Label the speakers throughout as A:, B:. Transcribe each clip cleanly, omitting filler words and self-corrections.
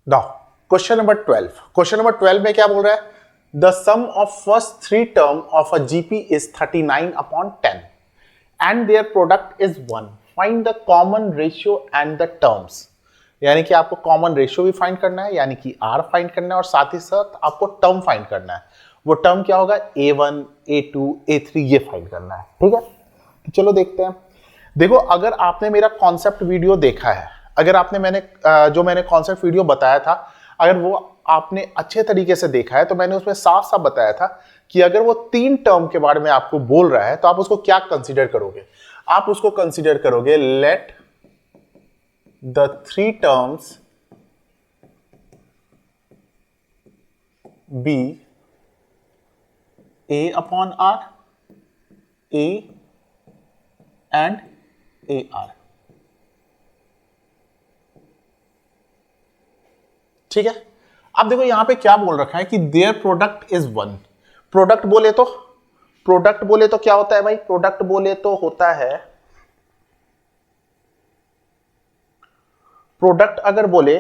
A: Now question number 12। Question number 12 में क्या बोल रहा है? The sum of first three term of a GP is 39 upon 10 and their product is 1। Find the common ratio and the terms. यानी कि आपको common ratio भी find करना है, यानी कि आर फाइंड करना है, और साथ ही साथ आपको टर्म फाइंड करना है। वो टर्म क्या होगा? A1, A2, A3 ये फाइंड करना है। ठीक है, तो चलो देखते हैं। देखो, अगर आपने मेरा कॉन्सेप्ट वीडियो देखा है, अगर आपने मैंने कॉन्सेप्ट वीडियो बताया था, अगर वो आपने अच्छे तरीके से देखा है, तो मैंने उसमें साफ साफ बताया था कि अगर वो तीन टर्म के बारे में आपको बोल रहा है तो आप उसको क्या कंसीडर करोगे? आप उसको कंसीडर करोगे let the three terms be A upon R, A and AR। ठीक है, अब देखो यहां पे क्या बोल रखा है कि देयर प्रोडक्ट इज 1। प्रोडक्ट बोले तो क्या होता है भाई? प्रोडक्ट बोले तो होता है, प्रोडक्ट अगर बोले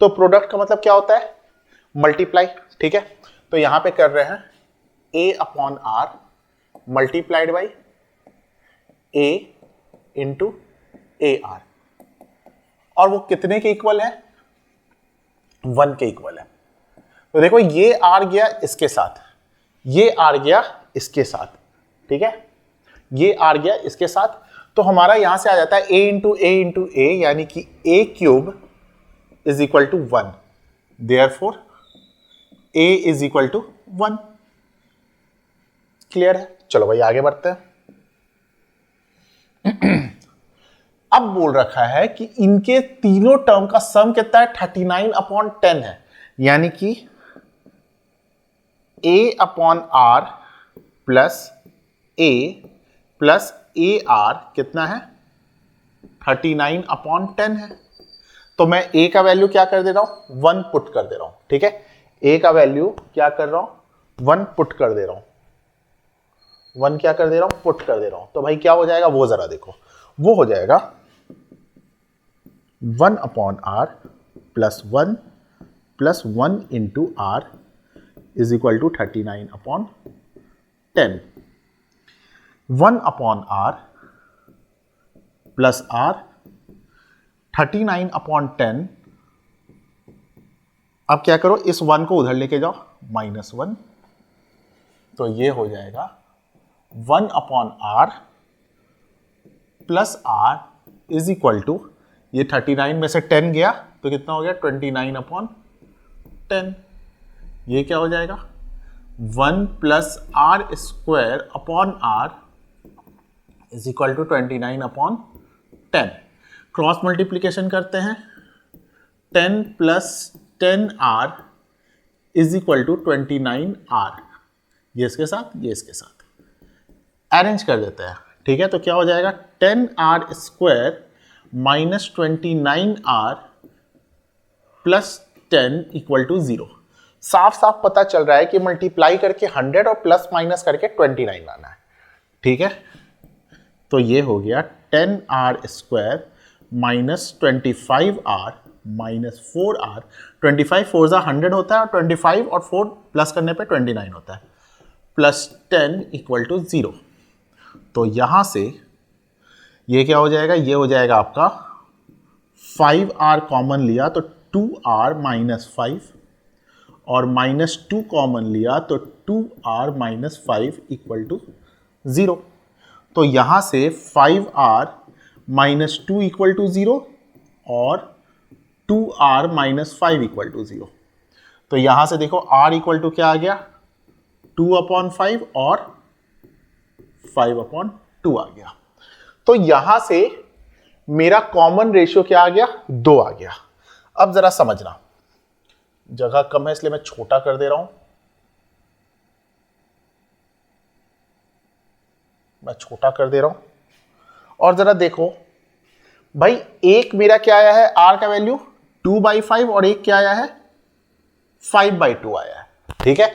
A: तो प्रोडक्ट का मतलब क्या होता है? मल्टीप्लाई। ठीक है, तो यहां पे कर रहे हैं A upon R multiplied by A into AR, और वो कितने के इक्वल है? 1 के इक्वल है। तो देखो, ये आर गया इसके साथ, ये आर गया इसके साथ। ठीक है, ये आर गया इसके साथ, तो हमारा यहां से आ जाता है A इंटू ए, यानी कि A cube is equal to 1। Therefore A is equal to 1। Clear है? चलो भाई आगे बढ़ते हैं। अब बोल रखा है कि इनके तीनों टर्म का सम कितना है? 39 अपॉन 10 है, यानी कि A upon R plus A plus AR कितना है? 39 अपॉन 10 है। तो मैं A का वैल्यू क्या कर दे रहा हूं? 1 पुट कर दे रहा हूं। ठीक है, A का वैल्यू क्या कर रहा हूं? 1 पुट कर दे रहा हूं। 1 क्या कर दे रहा हूं? पुट कर दे रहा हूं। तो भाई क्या हो जाएगा वो जरा देखो, वो हो जाएगा 1 upon R plus 1 into R is equal to 39 upon 10। 1 upon R plus R 39 upon 10। अब क्या करो, इस 1 को उधर लेके जाओ, -1, तो ये हो जाएगा 1 upon R plus R is equal to, ये 39 में से 10 गया तो कितना हो गया? 29 अपॉन 10। ये क्या हो जाएगा? 1 plus R square upon R is equal to 29 upon 10। Cross multiplication करते हैं, 10 plus 10R is equal to 29R। ये इसके साथ, ये इसके साथ अरेंज कर देते हैं। ठीक है, तो क्या हो जाएगा? 10R square minus 29R plus 10 equal to 0। साफ साफ पता चल रहा है कि मल्टीप्लाई करके 100 और प्लस माइनस करके 29 लाना है। ठीक है, तो ये हो गया 10R square minus 25R minus 4R। 25 4 जा 100 होता है, और 25 और 4 प्लस करने पे 29 होता है, प्लस 10 इक्वल टू 0। तो यहां से ये क्या हो जाएगा? ये हो जाएगा आपका 5R कॉमन लिया तो 2R माइनस 5, और -2 कॉमन लिया तो 2R माइनस 5 इक्वल टू 0। तो यहां से 5R माइनस 2 इक्वल टू 0 और 2R माइनस 5 इक्वल टू 0। तो यहां से देखो R इक्वल टू क्या आ गया? 2 अपॉन 5 और 5 अपॉन 2 आ गया। तो यहां से मेरा कॉमन रेशियो क्या आ गया? 2 आ गया। अब जरा समझना, जगह कम है इसलिए मैं छोटा कर दे रहा हूं, मैं छोटा कर दे रहा हूं। और जरा देखो भाई, एक मेरा क्या आया है? R का वैल्यू 2/5, और एक क्या आया है? 5/2 आया है। ठीक है,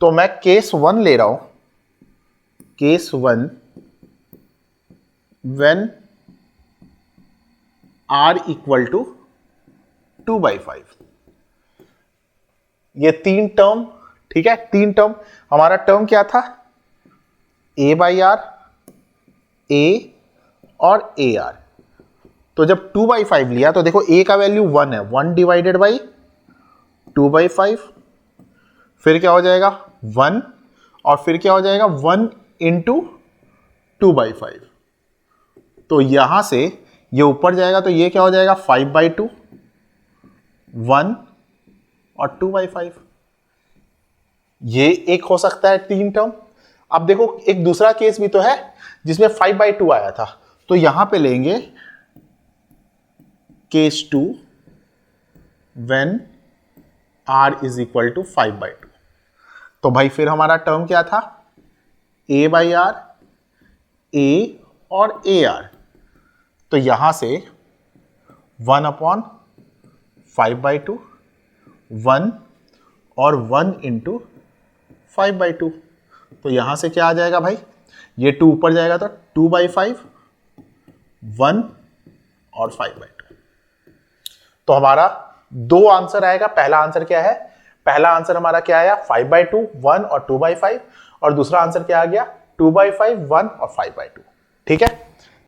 A: तो मैं केस 1 ले रहा हूं। Case 1 when R equal to 2/5। ये 3 टर्म, ठीक है, 3 टर्म। हमारा टर्म क्या था, a/r, a और ar। तो जब 2/5 लिया तो देखो a का वैल्यू 1 है, 1 डिवाइडेड बाई 2/5, फिर क्या हो जाएगा 1, और फिर क्या हो जाएगा 1 इंटू 2/5। तो यहां से ये ऊपर जाएगा तो ये क्या हो जाएगा 5/2, 1 और 2/5। ये एक हो सकता है 3 टर्म। अब देखो एक दूसरा केस भी तो है जिसमें 5/2 आया था, तो यहां पे लेंगे case 2 when r is equal to 5/2। तो भाई फिर हमारा टर्म क्या था, a/r, a और ar। तो यहां से 1/5/2, 1 और 1 इंटू 5/2। तो यहां से क्या आ जाएगा भाई, ये 2 ऊपर जाएगा तो 2/5, 1 और 5/2। तो हमारा 2 आंसर आएगा। पहला आंसर क्या है, पहला आंसर हमारा क्या आया 5/2, 1 और 2/5, और दूसरा आंसर क्या आ गया 2/5, 1 और 5/2। ठीक है।